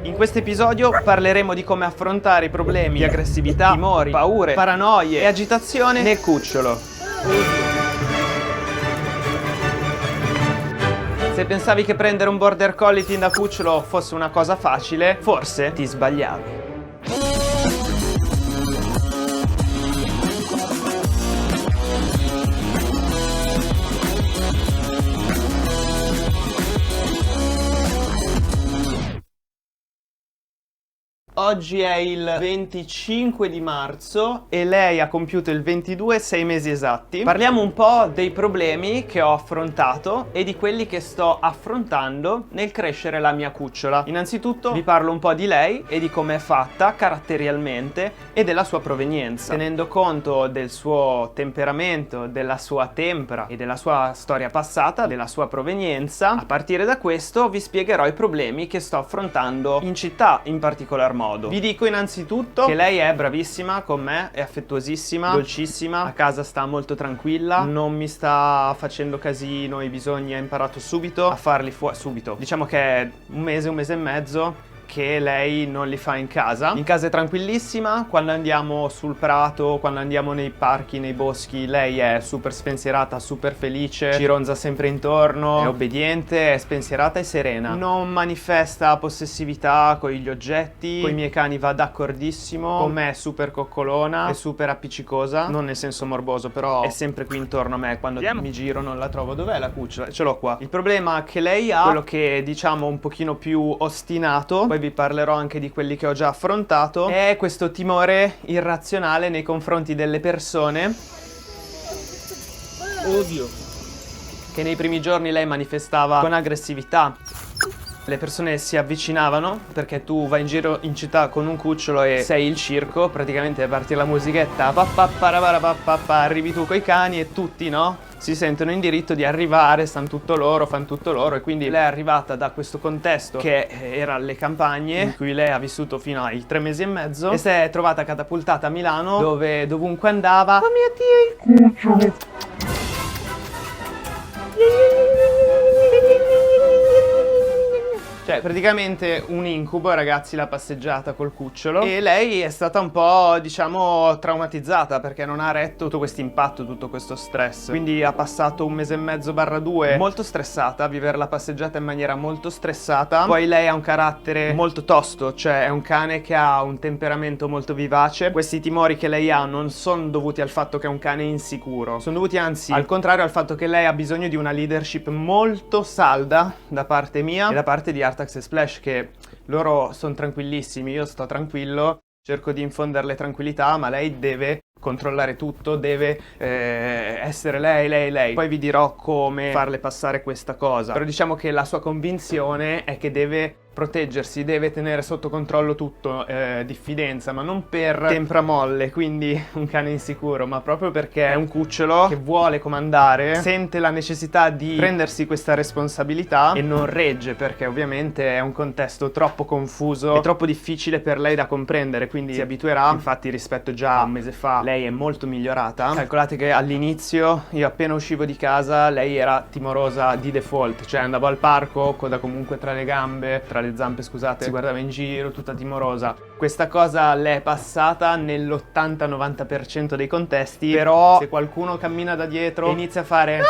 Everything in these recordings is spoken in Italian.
In questo episodio parleremo di come affrontare i problemi di aggressività, timori, paure, paranoie e agitazione nel cucciolo. Se pensavi che prendere un border collie fin da cucciolo fosse una cosa facile, forse ti sbagliavi. Oggi è il 25 di marzo e lei ha compiuto il 22, 6 mesi esatti. Parliamo un po' dei problemi che ho affrontato e di quelli che sto affrontando nel crescere la mia cucciola. Innanzitutto vi parlo un po' di lei e di come è fatta caratterialmente e della sua provenienza. Tenendo conto del suo temperamento, della sua tempera e della sua storia passata, della sua provenienza, a partire da questo vi spiegherò i problemi che sto affrontando in città in particolar modo. Vi dico innanzitutto che lei è bravissima con me, è affettuosissima, dolcissima, a casa sta molto tranquilla, non mi sta facendo casino, i bisogni ha imparato subito a farli fuori, subito. Diciamo che è un mese e mezzo che lei non li fa in casa. In casa è tranquillissima, quando andiamo sul prato, quando andiamo nei parchi, nei boschi, lei è super spensierata, super felice, ci ronza sempre intorno, è obbediente, è spensierata e serena. Non manifesta possessività con gli oggetti, con i miei cani va d'accordissimo, con me è super coccolona, è super appiccicosa, non nel senso morboso, però è sempre qui intorno a me, quando mi giro non la trovo. Dov'è la cucciola? Ce l'ho qua. Il problema che lei ha, quello che diciamo un pochino più ostinato, poi vi parlerò anche di quelli che ho già affrontato, è questo timore irrazionale nei confronti delle persone. Oddio. Che nei primi giorni lei manifestava con aggressività. Le persone si avvicinavano perché tu vai in giro in città con un cucciolo e sei il circo, praticamente parti la musichetta, arrivi tu coi cani e tutti, no? Si sentono in diritto di arrivare, fanno tutto loro e quindi lei è arrivata da questo contesto che era le campagne in cui lei ha vissuto fino ai 3 mesi e mezzo e si è trovata catapultata a Milano dove dovunque andava, oh mio Dio, il cucciolo! Cioè, praticamente un incubo, ragazzi, la passeggiata col cucciolo. E lei è stata un po', diciamo, traumatizzata perché non ha retto tutto questo impatto, tutto questo stress. Quindi ha passato 1 mese e mezzo barra 2 molto stressata, a vivere la passeggiata in maniera molto stressata. Poi lei ha un carattere molto tosto, cioè è un cane che ha un temperamento molto vivace. Questi timori che lei ha non sono dovuti al fatto che è un cane insicuro, sono dovuti anzi al contrario al fatto che lei ha bisogno di una leadership molto salda da parte mia e da parte di Artax e Splash, che loro sono tranquillissimi, io sto tranquillo, cerco di infonderle tranquillità, ma lei deve controllare tutto, deve essere lei. Poi vi dirò come farle passare questa cosa, però diciamo che la sua convinzione è che deve proteggersi, deve tenere sotto controllo tutto, diffidenza, ma non per tempramolle, quindi un cane insicuro, ma proprio perché è un cucciolo che vuole comandare, sente la necessità di prendersi questa responsabilità e non regge, perché ovviamente è un contesto troppo confuso e troppo difficile per lei da comprendere, quindi si abituerà. Infatti rispetto già a un mese fa lei è molto migliorata. Calcolate che all'inizio, io appena uscivo di casa, lei era timorosa di default, cioè andavo al parco, coda comunque tra le gambe, tra le zampe, scusate, si guardava in giro tutta timorosa. Questa cosa le è passata nell'80-90% dei contesti, però se qualcuno cammina da dietro e inizia a fare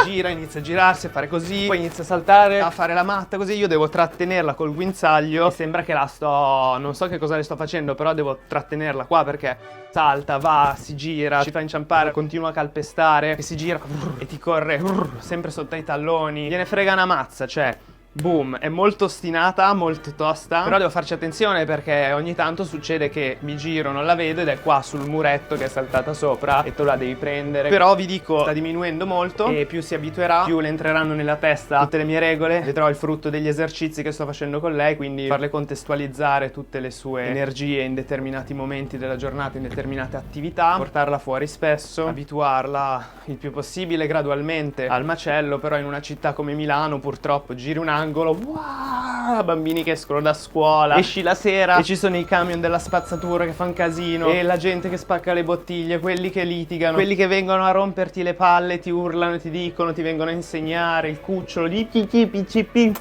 si gira, inizia a girarsi, a fare così, poi inizia a saltare, a fare la matta così, io devo trattenerla col guinzaglio e sembra che non so che cosa le sto facendo, però devo trattenerla qua perché salta, va, si gira, ci fa inciampare, continua a calpestare e si gira e ti corre sempre sotto ai talloni, gliene frega una mazza, cioè boom, è molto ostinata, molto tosta, però devo farci attenzione perché ogni tanto succede che mi giro, non la vedo ed è qua sul muretto che è saltata sopra e tu la devi prendere. Però vi dico, sta diminuendo molto e più si abituerà, più le entreranno nella testa tutte le mie regole, vedrò il frutto degli esercizi che sto facendo con lei, quindi farle contestualizzare tutte le sue energie in determinati momenti della giornata, in determinate attività, portarla fuori spesso, abituarla il più possibile gradualmente al macello. Però in una città come Milano purtroppo giri un angolo, wow, bambini che escono da scuola, esci la sera e ci sono i camion della spazzatura che fanno casino e la gente che spacca le bottiglie, quelli che litigano, quelli che vengono a romperti le palle, ti urlano, ti dicono, ti vengono a insegnare il cucciolo di PCP.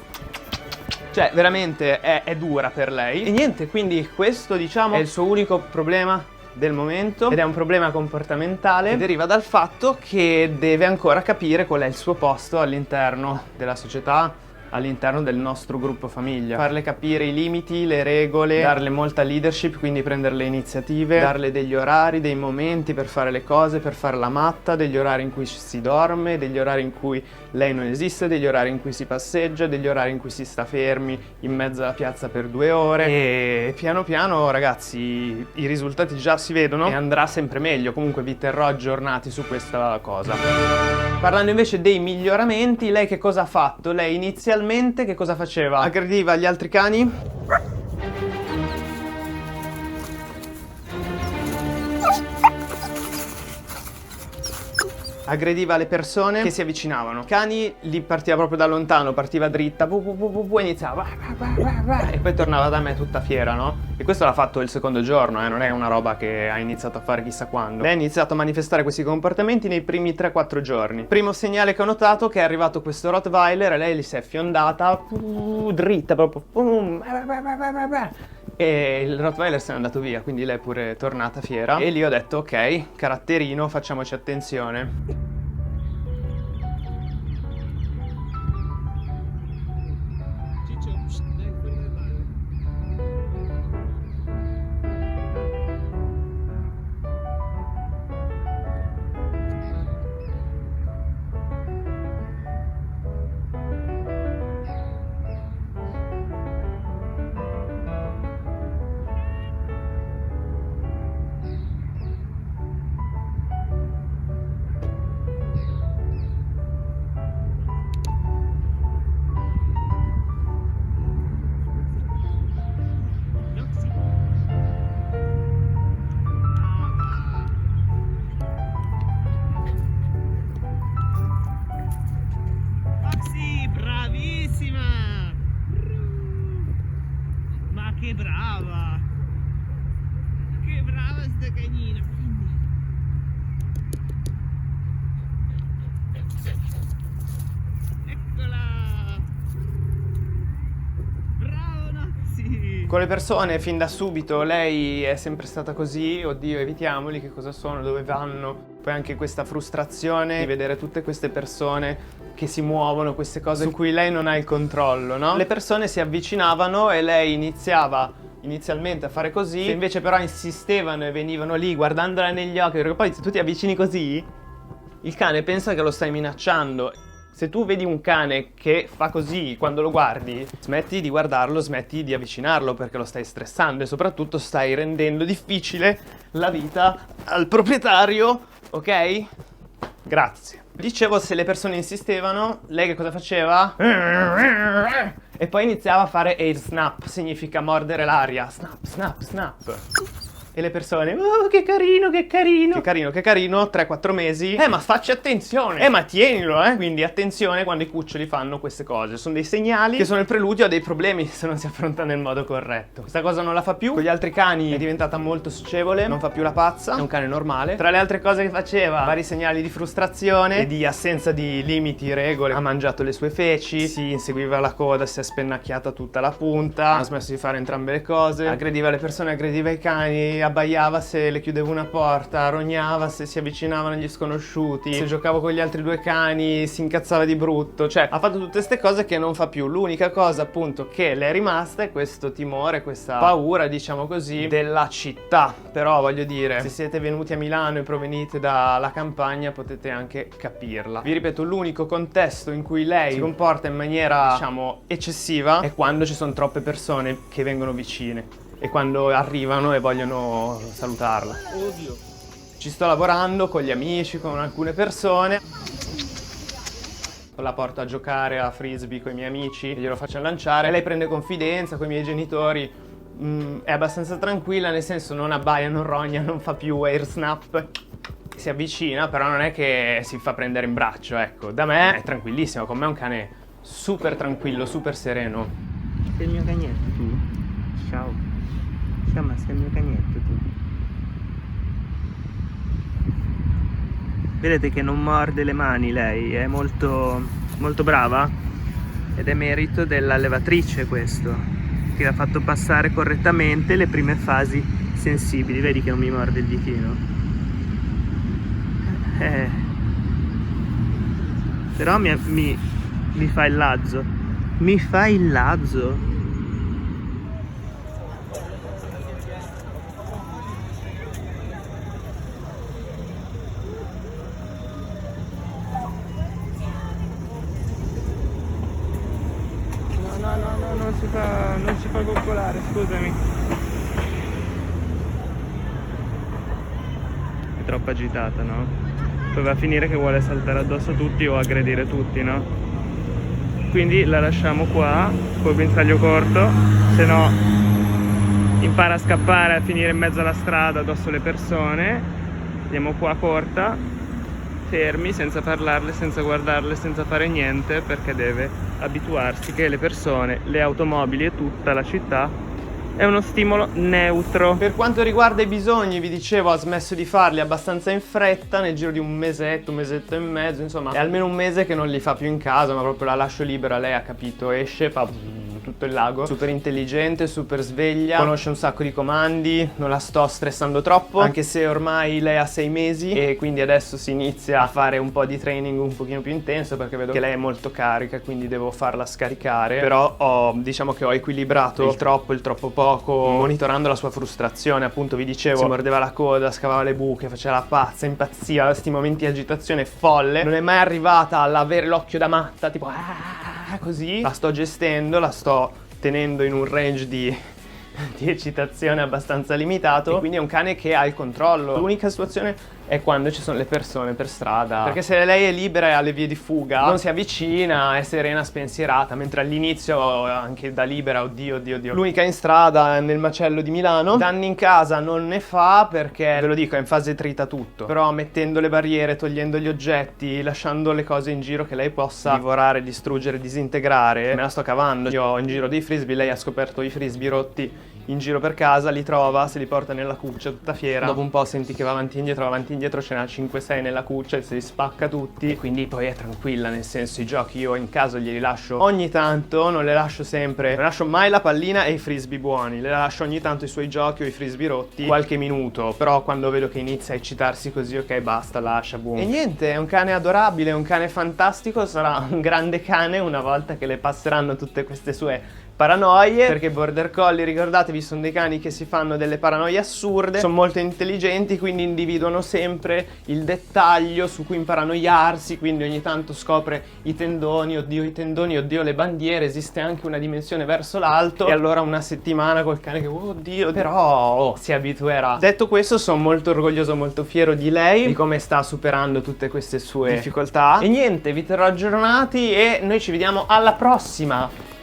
Cioè veramente è dura per lei. E niente, quindi questo diciamo è il suo unico problema del momento, ed è un problema comportamentale che deriva dal fatto che deve ancora capire qual è il suo posto all'interno della società, all'interno del nostro gruppo famiglia. Farle capire i limiti, le regole, darle molta leadership, quindi prendere le iniziative, darle degli orari, dei momenti per fare le cose, per fare la matta, degli orari in cui si dorme, degli orari in cui lei non esiste, degli orari in cui si passeggia, degli orari in cui si sta fermi in mezzo alla piazza per 2 ore. E piano piano, ragazzi, i risultati già si vedono e andrà sempre meglio. Comunque vi terrò aggiornati su questa cosa. Parlando invece dei miglioramenti, lei che cosa ha fatto? Lei inizialmente che cosa faceva? Aggrediva gli altri cani? Aggrediva le persone che si avvicinavano. Cani li partiva proprio da lontano, partiva dritta, e iniziava e poi tornava da me tutta fiera, no? E questo l'ha fatto il secondo giorno, non è una roba che ha iniziato a fare chissà quando. Lei ha iniziato a manifestare questi comportamenti nei primi 3-4 giorni. Primo segnale che ho notato che è arrivato questo Rottweiler e lei gli si è fiondata dritta proprio. E il Rottweiler se n'è andato via, quindi lei è pure tornata fiera. E lì ho detto ok, caratterino, facciamoci attenzione. Che brava! Che brava sta canina! Eccola! Bravo Noxy! Con le persone fin da subito lei è sempre stata così, oddio evitiamoli, che cosa sono, dove vanno. Poi anche questa frustrazione di vedere tutte queste persone che si muovono, queste cose su cui lei non ha il controllo, no? Le persone si avvicinavano e lei iniziava inizialmente a fare così, se invece però insistevano e venivano lì guardandola negli occhi, perché poi se tu ti avvicini così, il cane pensa che lo stai minacciando. Se tu vedi un cane che fa così quando lo guardi, smetti di guardarlo, smetti di avvicinarlo perché lo stai stressando e soprattutto stai rendendo difficile la vita al proprietario, ok? Grazie. Dicevo, se le persone insistevano, lei che cosa faceva? E poi iniziava a fare air snap, significa mordere l'aria. Snap, snap, snap. E le persone, oh che carino, che carino. Che carino, che carino, 3-4 mesi. Ma facci attenzione. Ma tienilo, Quindi attenzione quando i cuccioli fanno queste cose. Sono dei segnali che sono il preludio a dei problemi se non si affronta nel modo corretto. Questa cosa non la fa più. Con gli altri cani è diventata molto socievole, non fa più la pazza, è un cane normale. Tra le altre cose che faceva, vari segnali di frustrazione e di assenza di limiti, regole. Ha mangiato le sue feci, si inseguiva la coda, si è spennacchiata tutta la punta, ha smesso di fare entrambe le cose, aggrediva le persone, aggrediva i cani, abbaiava se le chiudevo una porta, rognava se si avvicinavano gli sconosciuti, se giocavo con gli altri 2 cani si incazzava di brutto, cioè ha fatto tutte queste cose che non fa più. L'unica cosa appunto che le è rimasta è questo timore, questa paura, diciamo così, della città. Però voglio dire, se siete venuti a Milano e provenite dalla campagna potete anche capirla. Vi ripeto, l'unico contesto in cui lei si comporta in maniera, diciamo, eccessiva è quando ci sono troppe persone che vengono vicine e quando arrivano e vogliono salutarla. Oddio! Ci sto lavorando con gli amici, con alcune persone. La porto a giocare a frisbee con i miei amici, glielo faccio lanciare. Lei prende confidenza con i miei genitori. È abbastanza tranquilla, nel senso non abbaia, non rogna, non fa più air snap. Si avvicina, però non è che si fa prendere in braccio, ecco. Da me è tranquillissimo, con me è un cane super tranquillo, super sereno. Sei il mio cagnetto tu? Ciao. Ciao, ma sei il mio cagnetto tu? Vedete che non morde le mani lei, è molto brava. ed è merito dell'allevatrice questo, che ha fatto passare correttamente le prime fasi sensibili. Vedi che non mi morde il ditino? Però mi fa il lazzo. Mi fa il lazzo. No, non si fa coccolare, scusami. È troppo agitata, no? Poi va a finire che vuole saltare addosso a tutti o aggredire tutti, no? Quindi la lasciamo qua, col guinzaglio corto, se no impara a scappare, a finire in mezzo alla strada addosso alle persone. Andiamo qua corta, fermi, senza parlarle, senza guardarle, senza fare niente, perché deve abituarsi che le persone, le automobili e tutta la città è uno stimolo neutro. Per quanto riguarda i bisogni, vi dicevo, ha smesso di farli abbastanza in fretta, nel giro di un mesetto e mezzo, insomma è almeno un mese che non li fa più in casa, ma proprio la lascio libera. Lei ha capito, esce, fa tutto il lago, super intelligente, super sveglia, conosce un sacco di comandi, non la sto stressando troppo, anche se ormai lei ha 6 mesi e quindi adesso si inizia a fare un po' di training un pochino più intenso, perché vedo che lei è molto carica, quindi devo farla scaricare. Però diciamo che ho equilibrato il troppo poco, monitorando la sua frustrazione. Appunto vi dicevo, si mordeva la coda, scavava le buche, faceva la pazza, impazziva, questi momenti di agitazione folle. Non è mai arrivata all'avere l'occhio da matta, tipo così. La sto gestendo, la sto tenendo in un range di eccitazione abbastanza limitato, e quindi è un cane che ha il controllo. L'unica situazione è quando ci sono le persone per strada, perché se lei è libera e ha le vie di fuga non si avvicina, è serena, spensierata, mentre all'inizio anche da libera, oddio. L'unica in strada nel macello di Milano. Danni in casa non ne fa, perché ve lo dico, è in fase trita tutto, però mettendo le barriere, togliendo gli oggetti, lasciando le cose in giro che lei possa divorare, distruggere, disintegrare, me la sto cavando. Io ho in giro dei frisbee, lei ha scoperto i frisbee rotti in giro per casa, li trova, se li porta nella cuccia tutta fiera. Dopo un po' senti che va avanti e indietro, ce n'ha 5-6 nella cuccia e se li spacca tutti, e quindi poi è tranquilla, nel senso, i giochi io in casa glieli lascio ogni tanto, non le lascio sempre, non lascio mai la pallina e i frisbee buoni, le lascio ogni tanto i suoi giochi o i frisbee rotti qualche minuto, però quando vedo che inizia a eccitarsi così, ok, basta, lascia, boom. E niente, è un cane adorabile, è un cane fantastico, sarà un grande cane una volta che le passeranno tutte queste sue paranoie, perché border collie, ricordatevi, sono dei cani che si fanno delle paranoie assurde, sono molto intelligenti, quindi individuano sempre il dettaglio su cui imparanoiarsi, quindi ogni tanto scopre i tendoni, oddio le bandiere, esiste anche una dimensione verso l'alto, e allora una settimana col cane che oddio, però si abituerà. Detto questo, sono molto orgoglioso, molto fiero di lei, di come sta superando tutte queste sue difficoltà, e niente, vi terrò aggiornati e noi ci vediamo alla prossima.